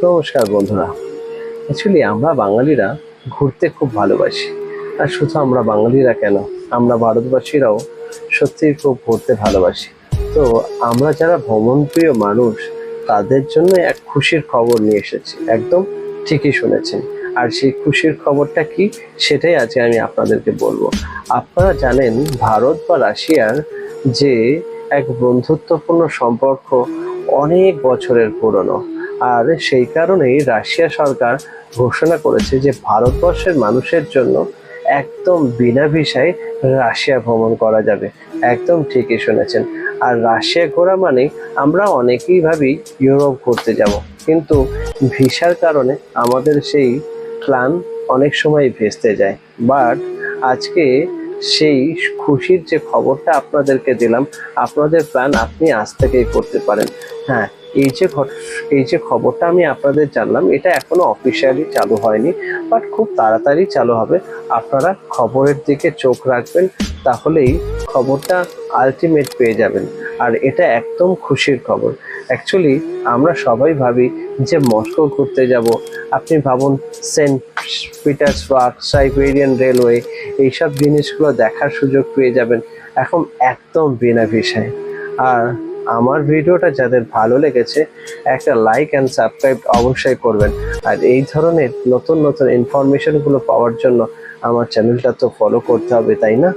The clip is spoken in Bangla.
নমস্কার বন্ধুরা। অ্যাকচুয়ালি আমরা বাঙালিরা ঘুরতে খুব ভালোবাসি। আর শুধু আমরা বাঙালিরা কেন, আমরা ভারতবাসীরাও সত্যিই খুব ঘুরতে ভালোবাসি। তো আমরা যারা ভ্রমণপ্রিয় মানুষ, তাদের জন্য এক খুশির খবর নিয়ে এসেছি। একদম ঠিকই শুনেছেন। আর সেই খুশির খবরটা কি, সেটাই আজকে আমি আপনাদেরকে বলবো। আপনারা জানেন, ভারত বা রাশিয়ার যে এক বন্ধুত্বপূর্ণ সম্পর্ক অনেক বছরের পুরনো। আর সেই কারণেই রাশিয়া সরকার ঘোষণা করেছে যে ভারতবর্ষের মানুষের জন্য একদম বিনা ভিসায় রাশিয়া ভ্রমণ করা যাবে। একদম ঠিকই শুনেছেন। আর রাশিয়া ঘোরা মানে আমরা অনেকেই ভাবি ইউরোপ ঘুরতে যাব, কিন্তু ভিসার কারণে আমাদের সেই প্ল্যান অনেক সময় ভেস্তে যায়। বাট আজকে সেই খুশির যে খবরটা আপনাদেরকে দিলাম, আপনাদের প্ল্যান আপনি আজ থেকেই করতে পারেন। হ্যাঁ, এই যে খবরটা আমি আপনাদের জানলাম, এটা এখনো অফিসিয়ালি চালু হয়নি, বাট খুব তাড়াতাড়ি চালু হবে। আপনারা খবরের দিকে চোখ রাখবেন, তাহলেই খবরটা আলটিমেট পেয়ে যাবেন। আর এটা একদম খুশির খবর। অ্যাকচুয়ালি আমরা সবাই ভাবি যে মস্কো ঘুরতে যাব। আপনি ভাবুন, সেন্ট পিটার্সবার্গ, সাইবেরিয়ান রেলওয়ে, এইসব জিনিসগুলো দেখার সুযোগ পেয়ে যাবেন এখন একদম বিনা ভিসায়। আর আমার ভিডিওটা যাদের ভালো লেগেছে, একটা লাইক অ্যান্ড সাবস্ক্রাইব অবশ্যই করবেন। আর এই ধরনের নতুন নতুন ইনফরমেশনগুলো পাওয়ার জন্য আমার চ্যানেলটা তো ফলো করতে হবে, তাই না?